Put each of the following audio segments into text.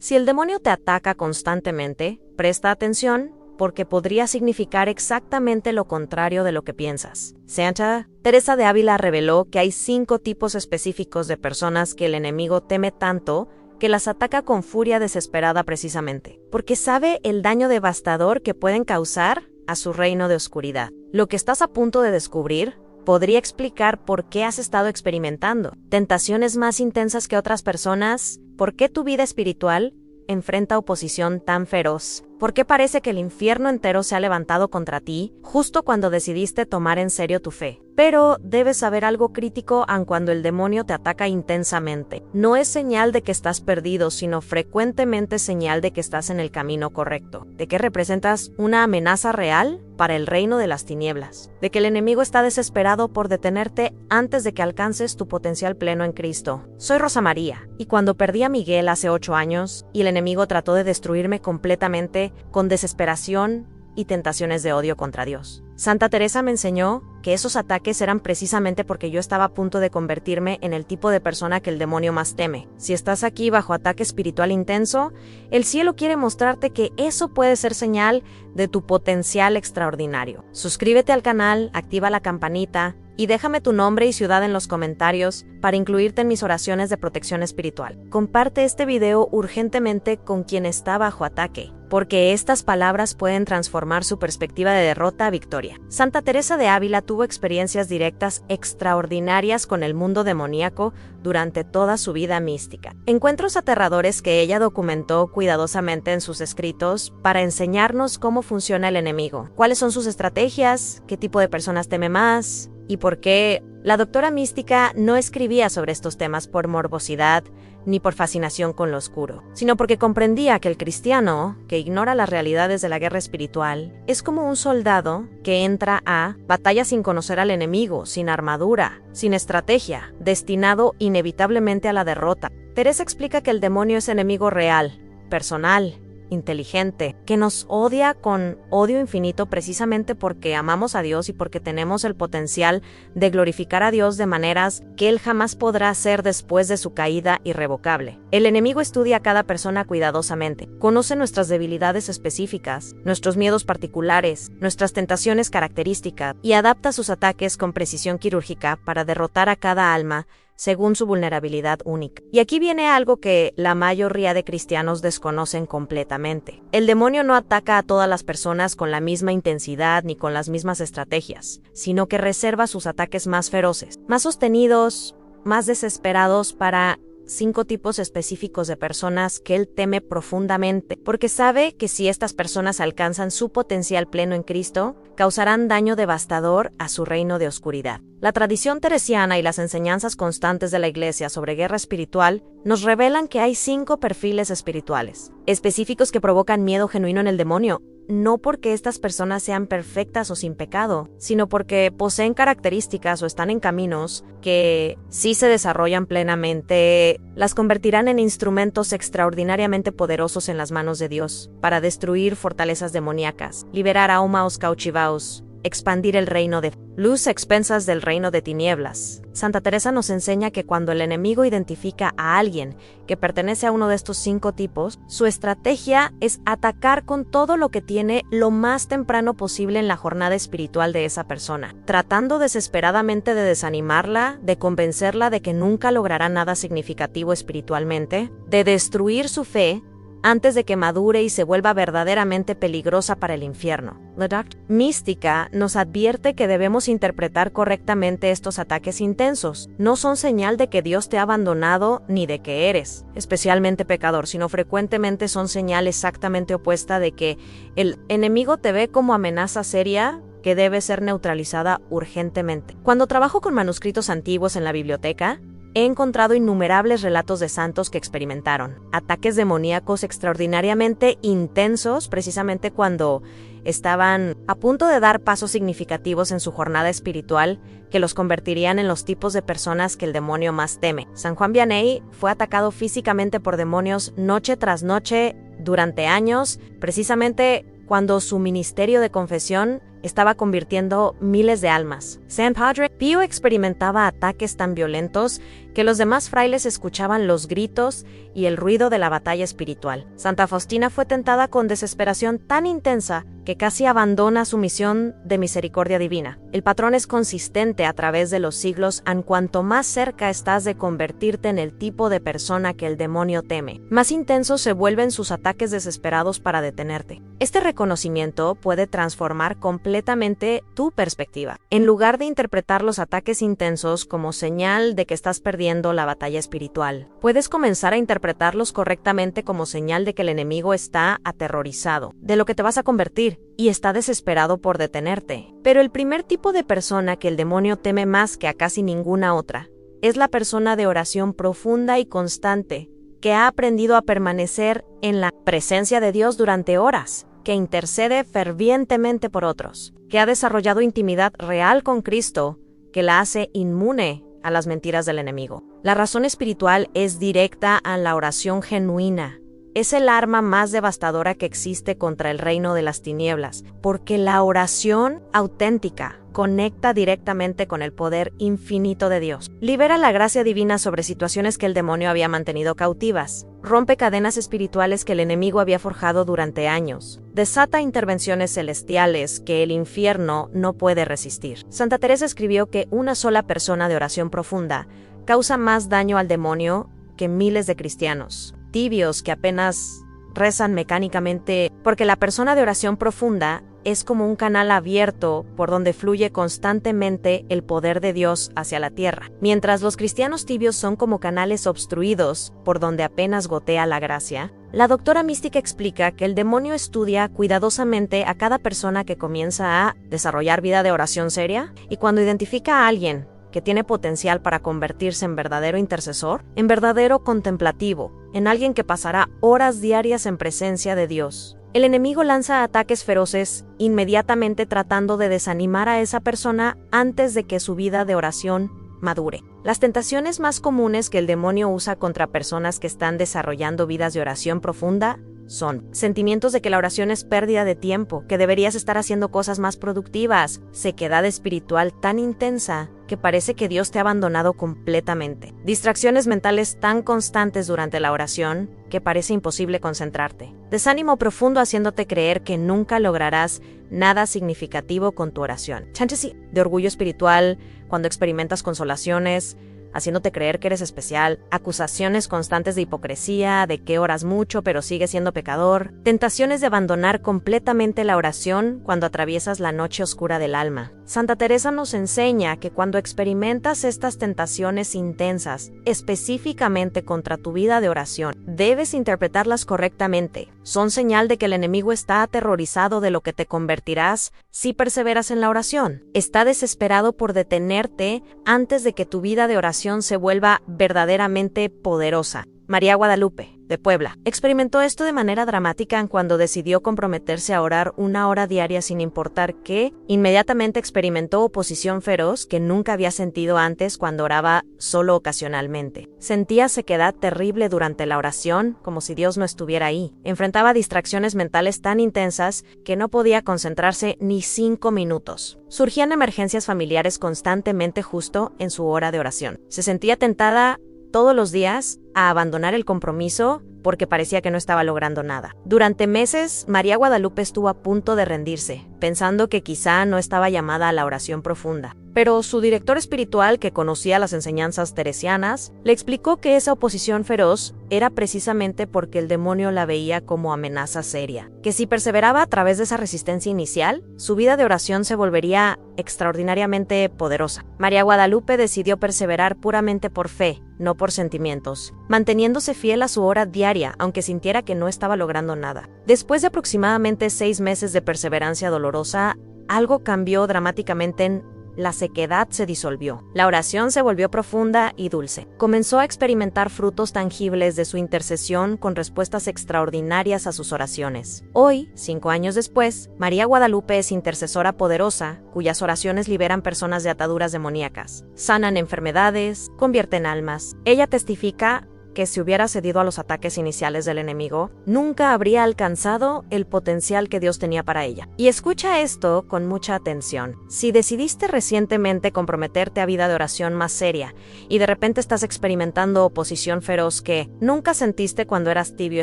Si el demonio te ataca constantemente, presta atención porque podría significar exactamente lo contrario de lo que piensas. Santa Teresa de Ávila reveló que hay 5 tipos específicos de personas que el enemigo teme tanto que las ataca con furia desesperada precisamente, porque sabe el daño devastador que pueden causar a su reino de oscuridad. Lo que estás a punto de descubrir podría explicar por qué has estado experimentando tentaciones más intensas que otras personas, por qué tu vida espiritual enfrenta oposición tan feroz, por qué parece que el infierno entero se ha levantado contra ti justo cuando decidiste tomar en serio tu fe. Pero debes saber algo crítico aun cuando el demonio te ataca intensamente. No es señal de que estás perdido, sino frecuentemente señal de que estás en el camino correcto, de que representas una amenaza real para el reino de las tinieblas, de que el enemigo está desesperado por detenerte antes de que alcances tu potencial pleno en Cristo. Soy Rosa María, y cuando perdí a Miguel hace 8 años, y el enemigo trató de destruirme completamente con desesperación y tentaciones de odio contra Dios, Santa Teresa me enseñó que esos ataques eran precisamente porque yo estaba a punto de convertirme en el tipo de persona que el demonio más teme. Si estás aquí bajo ataque espiritual intenso, el cielo quiere mostrarte que eso puede ser señal de tu potencial extraordinario. Suscríbete al canal, activa la campanita y déjame tu nombre y ciudad en los comentarios para incluirte en mis oraciones de protección espiritual. Comparte este video urgentemente con quien está bajo ataque, porque estas palabras pueden transformar su perspectiva de derrota a victoria. Santa Teresa de Ávila tuvo experiencias directas extraordinarias con el mundo demoníaco durante toda su vida mística. Encuentros aterradores que ella documentó cuidadosamente en sus escritos para enseñarnos cómo funciona el enemigo, cuáles son sus estrategias, qué tipo de personas teme más y por qué. La doctora mística no escribía sobre estos temas por morbosidad ni por fascinación con lo oscuro, sino porque comprendía que el cristiano, que ignora las realidades de la guerra espiritual, es como un soldado que entra a batalla sin conocer al enemigo, sin armadura, sin estrategia, destinado inevitablemente a la derrota. Teresa explica que el demonio es enemigo real, personal, inteligente, que nos odia con odio infinito precisamente porque amamos a Dios y porque tenemos el potencial de glorificar a Dios de maneras que Él jamás podrá hacer después de su caída irrevocable. El enemigo estudia a cada persona cuidadosamente, conoce nuestras debilidades específicas, nuestros miedos particulares, nuestras tentaciones características y adapta sus ataques con precisión quirúrgica para derrotar a cada alma según su vulnerabilidad única. Y aquí viene algo que la mayoría de cristianos desconocen completamente. El demonio no ataca a todas las personas con la misma intensidad ni con las mismas estrategias, sino que reserva sus ataques más feroces, más sostenidos, más desesperados para 5 tipos específicos de personas que él teme profundamente, porque sabe que si estas personas alcanzan su potencial pleno en Cristo, causarán daño devastador a su reino de oscuridad. La tradición teresiana y las enseñanzas constantes de la Iglesia sobre guerra espiritual nos revelan que hay 5 perfiles espirituales, específicos que provocan miedo genuino en el demonio, no porque estas personas sean perfectas o sin pecado, sino porque poseen características o están en caminos que, si se desarrollan plenamente, las convertirán en instrumentos extraordinariamente poderosos en las manos de Dios, para destruir fortalezas demoníacas, liberar aumaos cauchivaos, expandir el reino de luz a expensas del reino de tinieblas. Santa Teresa nos enseña que cuando el enemigo identifica a alguien que pertenece a uno de estos 5 tipos, su estrategia es atacar con todo lo que tiene lo más temprano posible en la jornada espiritual de esa persona, tratando desesperadamente de desanimarla, de convencerla de que nunca logrará nada significativo espiritualmente, de destruir su fe antes de que madure y se vuelva verdaderamente peligrosa para el infierno. La doctrina mística nos advierte que debemos interpretar correctamente estos ataques intensos. No son señal de que Dios te ha abandonado ni de que eres especialmente pecador, sino frecuentemente son señal exactamente opuesta de que el enemigo te ve como amenaza seria que debe ser neutralizada urgentemente. Cuando trabajo con manuscritos antiguos en la biblioteca, he encontrado innumerables relatos de santos que experimentaron ataques demoníacos extraordinariamente intensos precisamente cuando estaban a punto de dar pasos significativos en su jornada espiritual que los convertirían en los tipos de personas que el demonio más teme. San Juan Vianney fue atacado físicamente por demonios noche tras noche durante años, precisamente cuando su ministerio de confesión estaba convirtiendo miles de almas. San Padre Pío experimentaba ataques tan violentos que los demás frailes escuchaban los gritos y el ruido de la batalla espiritual. Santa Faustina fue tentada con desesperación tan intensa que casi abandona su misión de misericordia divina. El patrón es consistente a través de los siglos, en cuanto más cerca estás de convertirte en el tipo de persona que el demonio teme, más intensos se vuelven sus ataques desesperados para detenerte. Este reconocimiento puede transformar completamente tu perspectiva. En lugar de interpretar los ataques intensos como señal de que estás perdiendo la batalla espiritual, puedes comenzar a interpretarlos correctamente como señal de que el enemigo está aterrorizado, de lo que te vas a convertir, y está desesperado por detenerte. Pero el primer tipo de persona que el demonio teme más que a casi ninguna otra es la persona de oración profunda y constante, que ha aprendido a permanecer en la presencia de Dios durante horas, que intercede fervientemente por otros, que ha desarrollado intimidad real con Cristo, que la hace inmune a las mentiras del enemigo. La razón espiritual es directa a la oración genuina. Es el arma más devastadora que existe contra el reino de las tinieblas, porque la oración auténtica conecta directamente con el poder infinito de Dios. Libera la gracia divina sobre situaciones que el demonio había mantenido cautivas. Rompe cadenas espirituales que el enemigo había forjado durante años. Desata intervenciones celestiales que el infierno no puede resistir. Santa Teresa escribió que una sola persona de oración profunda causa más daño al demonio que miles de cristianos tibios que apenas rezan mecánicamente, porque la persona de oración profunda es como un canal abierto por donde fluye constantemente el poder de Dios hacia la tierra, mientras los cristianos tibios son como canales obstruidos por donde apenas gotea la gracia. La doctora mística explica que el demonio estudia cuidadosamente a cada persona que comienza a desarrollar vida de oración seria, y cuando identifica a alguien que tiene potencial para convertirse en verdadero intercesor, en verdadero contemplativo, en alguien que pasará horas diarias en presencia de Dios, el enemigo lanza ataques feroces, inmediatamente tratando de desanimar a esa persona antes de que su vida de oración madure. Las tentaciones más comunes que el demonio usa contra personas que están desarrollando vidas de oración profunda son sentimientos de que la oración es pérdida de tiempo, que deberías estar haciendo cosas más productivas, sequedad espiritual tan intensa que parece que Dios te ha abandonado completamente, distracciones mentales tan constantes durante la oración que parece imposible concentrarte, desánimo profundo haciéndote creer que nunca lograrás nada significativo con tu oración, chances de orgullo espiritual cuando experimentas consolaciones, haciéndote creer que eres especial, acusaciones constantes de hipocresía, de que oras mucho pero sigues siendo pecador, tentaciones de abandonar completamente la oración cuando atraviesas la noche oscura del alma. Santa Teresa nos enseña que cuando experimentas estas tentaciones intensas, específicamente contra tu vida de oración, debes interpretarlas correctamente. Son señal de que el enemigo está aterrorizado de lo que te convertirás si perseveras en la oración. Está desesperado por detenerte antes de que tu vida de oración se vuelva verdaderamente poderosa. María Guadalupe, de Puebla, experimentó esto de manera dramática cuando decidió comprometerse a orar 1 hora diaria sin importar qué. Inmediatamente experimentó oposición feroz que nunca había sentido antes cuando oraba solo ocasionalmente. Sentía sequedad terrible durante la oración, como si Dios no estuviera ahí. Enfrentaba distracciones mentales tan intensas que no podía concentrarse ni 5 minutos. Surgían emergencias familiares constantemente justo en su hora de oración. Se sentía tentada todos los días a abandonar el compromiso porque parecía que no estaba logrando nada. Durante meses, María Guadalupe estuvo a punto de rendirse, pensando que quizá no estaba llamada a la oración profunda. Pero su director espiritual, que conocía las enseñanzas teresianas, le explicó que esa oposición feroz era precisamente porque el demonio la veía como amenaza seria, que si perseveraba a través de esa resistencia inicial, su vida de oración se volvería extraordinariamente poderosa. María Guadalupe decidió perseverar puramente por fe, no por sentimientos, manteniéndose fiel a su hora diaria, aunque sintiera que no estaba logrando nada. Después de aproximadamente 6 meses de perseverancia dolorosa, algo cambió dramáticamente en la sequedad se disolvió. La oración se volvió profunda y dulce. Comenzó a experimentar frutos tangibles de su intercesión con respuestas extraordinarias a sus oraciones. Hoy, 5 años después, María Guadalupe es intercesora poderosa, cuyas oraciones liberan personas de ataduras demoníacas, sanan enfermedades, convierten almas. Ella testifica que si hubiera cedido a los ataques iniciales del enemigo, nunca habría alcanzado el potencial que Dios tenía para ella. Y escucha esto con mucha atención. Si decidiste recientemente comprometerte a vida de oración más seria y de repente estás experimentando oposición feroz que nunca sentiste cuando eras tibio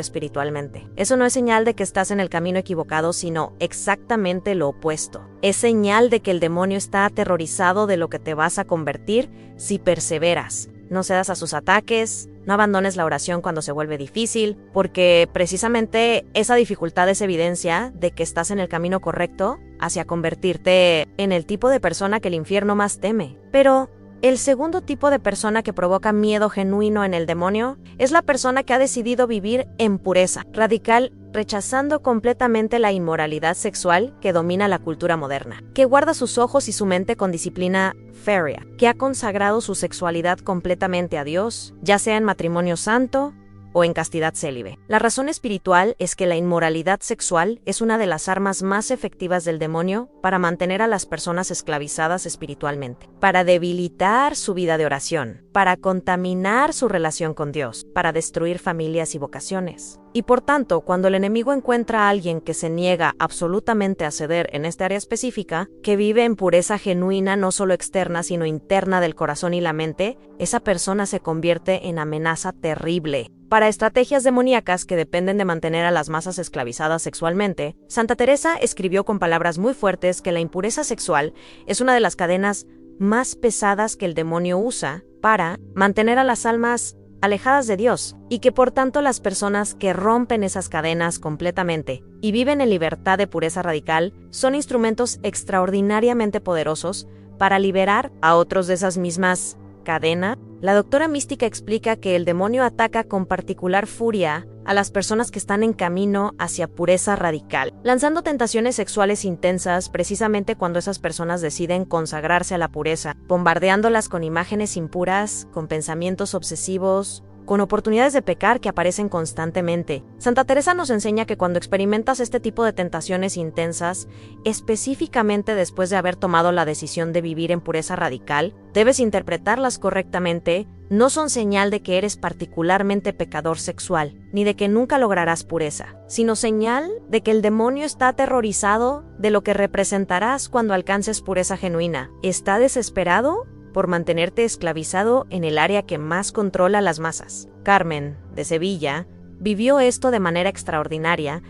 espiritualmente, eso no es señal de que estás en el camino equivocado, sino exactamente lo opuesto. Es señal de que el demonio está aterrorizado de lo que te vas a convertir si perseveras. No cedas a sus ataques, no abandones la oración cuando se vuelve difícil, porque precisamente esa dificultad es evidencia de que estás en el camino correcto hacia convertirte en el tipo de persona que el infierno más teme. Pero el segundo tipo de persona que provoca miedo genuino en el demonio es la persona que ha decidido vivir en pureza radical, rechazando completamente la inmoralidad sexual que domina la cultura moderna, que guarda sus ojos y su mente con disciplina férrea, que ha consagrado su sexualidad completamente a Dios, ya sea en matrimonio santo o en castidad célibe. La razón espiritual es que la inmoralidad sexual es una de las armas más efectivas del demonio para mantener a las personas esclavizadas espiritualmente, para debilitar su vida de oración, para contaminar su relación con Dios, para destruir familias y vocaciones. Y por tanto, cuando el enemigo encuentra a alguien que se niega absolutamente a ceder en esta área específica, que vive en pureza genuina no solo externa sino interna del corazón y la mente, esa persona se convierte en amenaza terrible. Para estrategias demoníacas que dependen de mantener a las masas esclavizadas sexualmente, Santa Teresa escribió con palabras muy fuertes que la impureza sexual es una de las cadenas más pesadas que el demonio usa para mantener a las almas alejadas de Dios, y que por tanto las personas que rompen esas cadenas completamente y viven en libertad de pureza radical son instrumentos extraordinariamente poderosos para liberar a otros de esas mismas cadenas. La doctora mística explica que el demonio ataca con particular furia a las personas que están en camino hacia pureza radical, lanzando tentaciones sexuales intensas precisamente cuando esas personas deciden consagrarse a la pureza, bombardeándolas con imágenes impuras, con pensamientos obsesivos, con oportunidades de pecar que aparecen constantemente. Santa Teresa nos enseña que cuando experimentas este tipo de tentaciones intensas, específicamente después de haber tomado la decisión de vivir en pureza radical, debes interpretarlas correctamente. No son señal de que eres particularmente pecador sexual, ni de que nunca lograrás pureza, sino señal de que el demonio está aterrorizado de lo que representarás cuando alcances pureza genuina. ¿Está desesperado por mantenerte esclavizado en el área que más controla las masas? Carmen, de Sevilla, vivió esto de manera extraordinaria,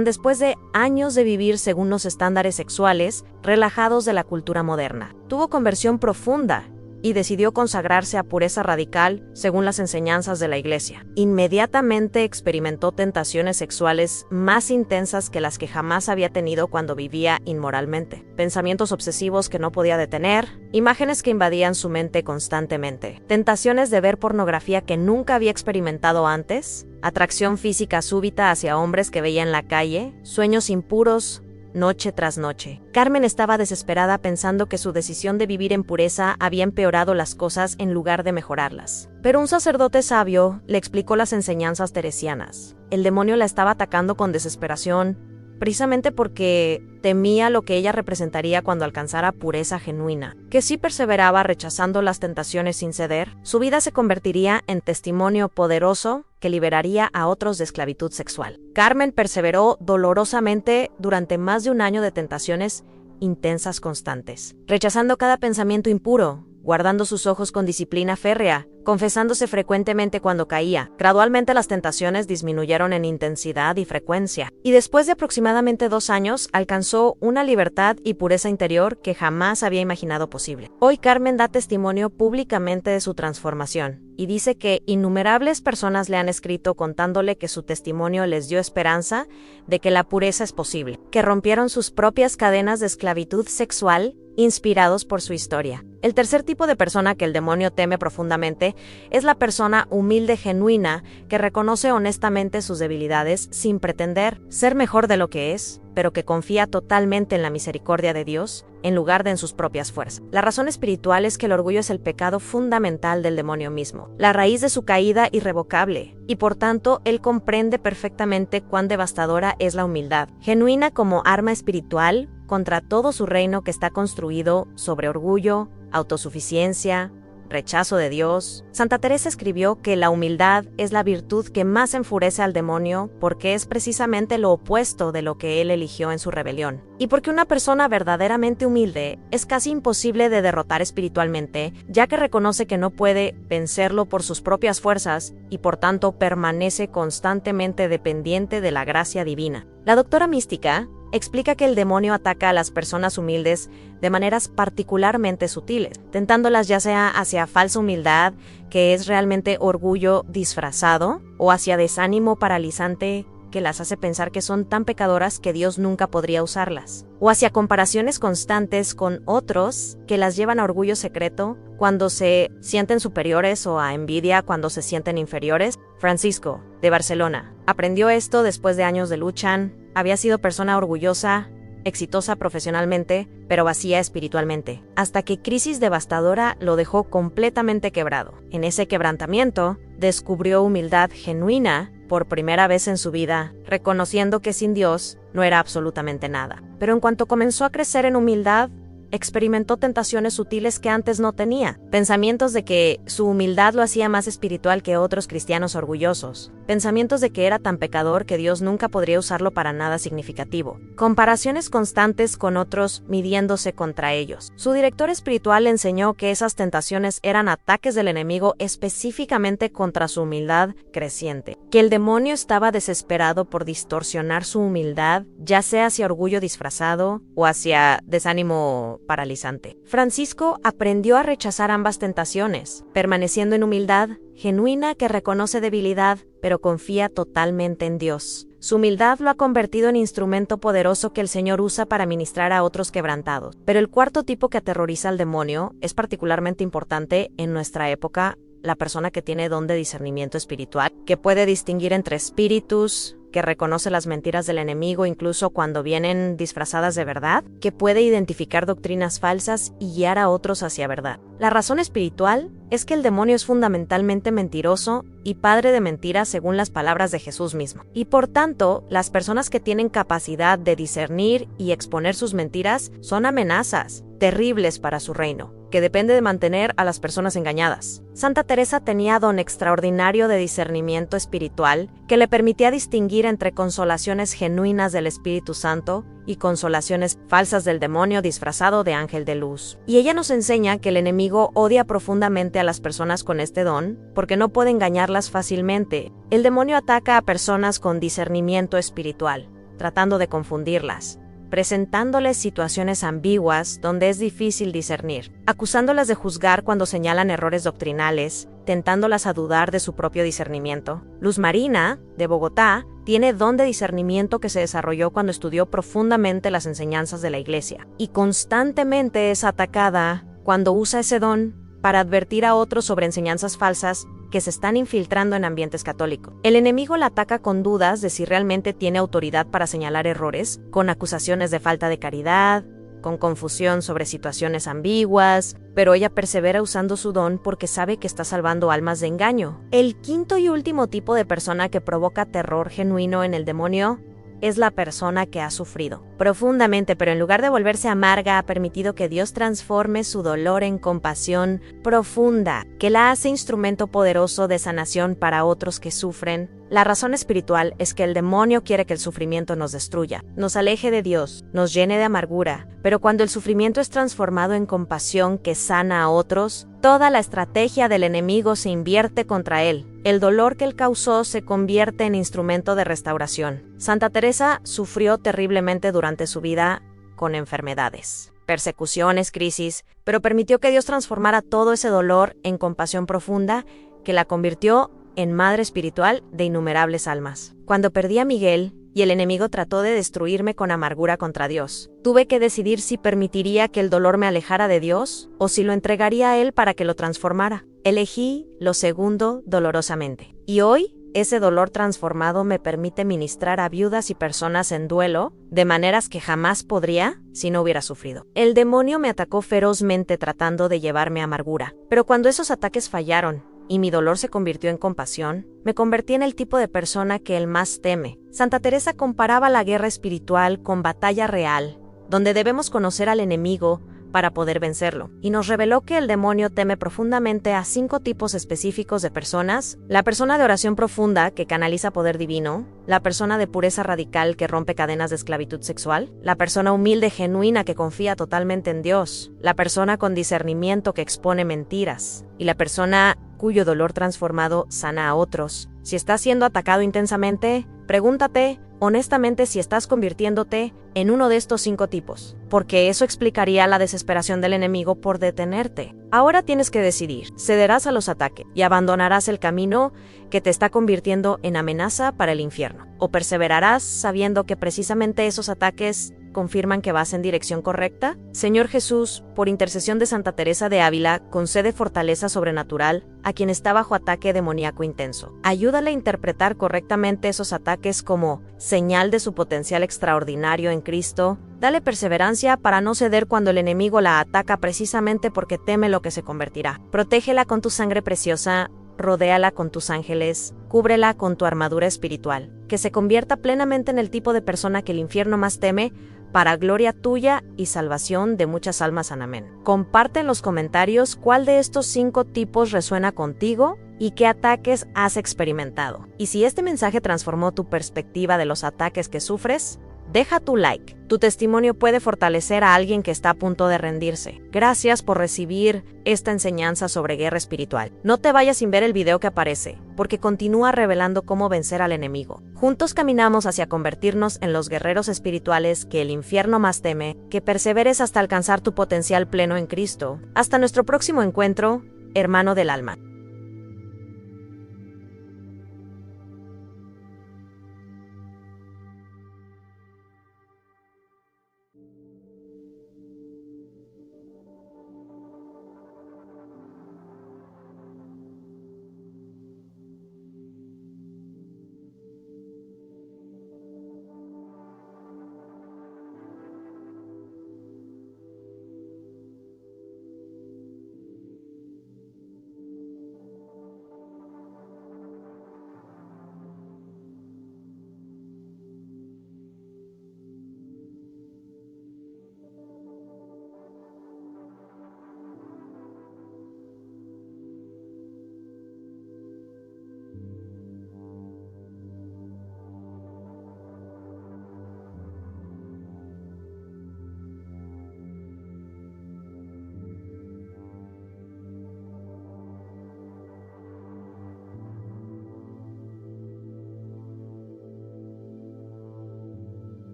después de años de vivir según los estándares sexuales relajados de la cultura moderna. Tuvo conversión profunda y decidió consagrarse a pureza radical según las enseñanzas de la Iglesia. Inmediatamente experimentó tentaciones sexuales más intensas que las que jamás había tenido cuando vivía inmoralmente. Pensamientos obsesivos que no podía detener, imágenes que invadían su mente constantemente, tentaciones de ver pornografía que nunca había experimentado antes, atracción física súbita hacia hombres que veía en la calle, sueños impuros, noche tras noche. Carmen estaba desesperada pensando que su decisión de vivir en pureza había empeorado las cosas en lugar de mejorarlas. Pero un sacerdote sabio le explicó las enseñanzas teresianas. El demonio la estaba atacando con desesperación, precisamente porque temía lo que ella representaría cuando alcanzara pureza genuina, que si perseveraba rechazando las tentaciones sin ceder, su vida se convertiría en testimonio poderoso que liberaría a otros de esclavitud sexual. Carmen perseveró dolorosamente durante más de un año de tentaciones intensas constantes, rechazando cada pensamiento impuro, guardando sus ojos con disciplina férrea, confesándose frecuentemente cuando caía. Gradualmente las tentaciones disminuyeron en intensidad y frecuencia, y después de aproximadamente 2 años alcanzó una libertad y pureza interior que jamás había imaginado posible. Hoy Carmen da testimonio públicamente de su transformación, y dice que innumerables personas le han escrito contándole que su testimonio les dio esperanza de que la pureza es posible, que rompieron sus propias cadenas de esclavitud sexual inspirados por su historia. El tercer tipo de persona que el demonio teme profundamente es la persona humilde genuina que reconoce honestamente sus debilidades sin pretender ser mejor de lo que es, pero que confía totalmente en la misericordia de Dios en lugar de en sus propias fuerzas. La razón espiritual es que el orgullo es el pecado fundamental del demonio mismo, la raíz de su caída irrevocable, y por tanto él comprende perfectamente cuán devastadora es la humildad, genuina como arma espiritual contra todo su reino que está construido sobre orgullo, autosuficiencia, rechazo de Dios. Santa Teresa escribió que la humildad es la virtud que más enfurece al demonio porque es precisamente lo opuesto de lo que él eligió en su rebelión. Y porque una persona verdaderamente humilde es casi imposible de derrotar espiritualmente, ya que reconoce que no puede vencerlo por sus propias fuerzas y por tanto permanece constantemente dependiente de la gracia divina. La doctora mística explica que el demonio ataca a las personas humildes de maneras particularmente sutiles, tentándolas ya sea hacia falsa humildad, que es realmente orgullo disfrazado, o hacia desánimo paralizante, que las hace pensar que son tan pecadoras que Dios nunca podría usarlas, o hacia comparaciones constantes con otros que las llevan a orgullo secreto cuando se sienten superiores o a envidia cuando se sienten inferiores. Francisco, de Barcelona, aprendió esto después de años de lucha. Había sido persona orgullosa, exitosa profesionalmente, pero vacía espiritualmente, hasta que crisis devastadora lo dejó completamente quebrado. En ese quebrantamiento, descubrió humildad genuina por primera vez en su vida, reconociendo que sin Dios no era absolutamente nada. Pero en cuanto comenzó a crecer en humildad, experimentó tentaciones sutiles que antes no tenía, pensamientos de que su humildad lo hacía más espiritual que otros cristianos orgullosos, pensamientos de que era tan pecador que Dios nunca podría usarlo para nada significativo, comparaciones constantes con otros midiéndose contra ellos. Su director espiritual le enseñó que esas tentaciones eran ataques del enemigo específicamente contra su humildad creciente, que el demonio estaba desesperado por distorsionar su humildad, ya sea hacia orgullo disfrazado o hacia desánimo paralizante. Francisco aprendió a rechazar ambas tentaciones, permaneciendo en humildad genuina que reconoce debilidad, pero confía totalmente en Dios. Su humildad lo ha convertido en instrumento poderoso que el Señor usa para ministrar a otros quebrantados. Pero el cuarto tipo que aterroriza al demonio es particularmente importante en nuestra época: la persona que tiene don de discernimiento espiritual, que puede distinguir entre espíritus, que reconoce las mentiras del enemigo incluso cuando vienen disfrazadas de verdad, que puede identificar doctrinas falsas y guiar a otros hacia verdad. La razón espiritual es que el demonio es fundamentalmente mentiroso y padre de mentiras según las palabras de Jesús mismo. Y por tanto, las personas que tienen capacidad de discernir y exponer sus mentiras son amenazas terribles para su reino, que depende de mantener a las personas engañadas. Santa Teresa tenía don extraordinario de discernimiento espiritual que le permitía distinguir entre consolaciones genuinas del Espíritu Santo y consolaciones falsas del demonio disfrazado de ángel de luz. Y ella nos enseña que el enemigo odia profundamente a las personas con este don porque no puede engañarlas fácilmente. El demonio ataca a personas con discernimiento espiritual, tratando de confundirlas, presentándoles situaciones ambiguas donde es difícil discernir, acusándolas de juzgar cuando señalan errores doctrinales, tentándolas a dudar de su propio discernimiento. Luz Marina, de Bogotá, tiene don de discernimiento que se desarrolló cuando estudió profundamente las enseñanzas de la Iglesia, y constantemente es atacada cuando usa ese don para advertir a otros sobre enseñanzas falsas que se están infiltrando en ambientes católicos. El enemigo la ataca con dudas de si realmente tiene autoridad para señalar errores, con acusaciones de falta de caridad, con confusión sobre situaciones ambiguas, pero ella persevera usando su don porque sabe que está salvando almas de engaño. El quinto y último tipo de persona que provoca terror genuino en el demonio es la persona que ha sufrido profundamente, pero en lugar de volverse amarga, ha permitido que Dios transforme su dolor en compasión profunda, que la hace instrumento poderoso de sanación para otros que sufren. La razón espiritual es que el demonio quiere que el sufrimiento nos destruya, nos aleje de Dios, nos llene de amargura, pero cuando el sufrimiento es transformado en compasión que sana a otros, toda la estrategia del enemigo se invierte contra él. El dolor que él causó se convierte en instrumento de restauración. Santa Teresa sufrió terriblemente durante su vida con enfermedades, persecuciones, crisis, pero permitió que Dios transformara todo ese dolor en compasión profunda que la convirtió en madre espiritual de innumerables almas. Cuando perdí a Miguel y el enemigo trató de destruirme con amargura contra Dios, tuve que decidir si permitiría que el dolor me alejara de Dios o si lo entregaría a Él para que lo transformara. Elegí lo segundo dolorosamente. Y hoy, ese dolor transformado me permite ministrar a viudas y personas en duelo de maneras que jamás podría si no hubiera sufrido. El demonio me atacó ferozmente tratando de llevarme a amargura, pero cuando esos ataques fallaron y mi dolor se convirtió en compasión, me convertí en el tipo de persona que él más teme. Santa Teresa comparaba la guerra espiritual con batalla real, donde debemos conocer al enemigo para poder vencerlo, y nos reveló que el demonio teme profundamente a 5 tipos específicos de personas: la persona de oración profunda que canaliza poder divino, la persona de pureza radical que rompe cadenas de esclavitud sexual, la persona humilde genuina que confía totalmente en Dios, la persona con discernimiento que expone mentiras, y la persona cuyo dolor transformado sana a otros. Si estás siendo atacado intensamente, pregúntate honestamente si estás convirtiéndote en uno de estos 5 tipos, porque eso explicaría la desesperación del enemigo por detenerte. Ahora tienes que decidir: cederás a los ataques y abandonarás el camino que te está convirtiendo en amenaza para el infierno, o perseverarás sabiendo que precisamente esos ataques confirman que vas en dirección correcta. Señor Jesús, por intercesión de Santa Teresa de Ávila, concede fortaleza sobrenatural a quien está bajo ataque demoníaco intenso. Ayúdale a interpretar correctamente esos ataques como señal de su potencial extraordinario en Cristo. Dale perseverancia para no ceder cuando el enemigo la ataca precisamente porque teme lo que se convertirá. Protégela con tu sangre preciosa, rodéala con tus ángeles, cúbrela con tu armadura espiritual, que se convierta plenamente en el tipo de persona que el infierno más teme, para gloria tuya y salvación de muchas almas. Amén. Comparte en los comentarios cuál de estos 5 tipos resuena contigo y qué ataques has experimentado. Y si este mensaje transformó tu perspectiva de los ataques que sufres, deja tu like. Tu testimonio puede fortalecer a alguien que está a punto de rendirse. Gracias por recibir esta enseñanza sobre guerra espiritual. No te vayas sin ver el video que aparece, porque continúa revelando cómo vencer al enemigo. Juntos caminamos hacia convertirnos en los guerreros espirituales que el infierno más teme. Que perseveres hasta alcanzar tu potencial pleno en Cristo. Hasta nuestro próximo encuentro, hermano del alma.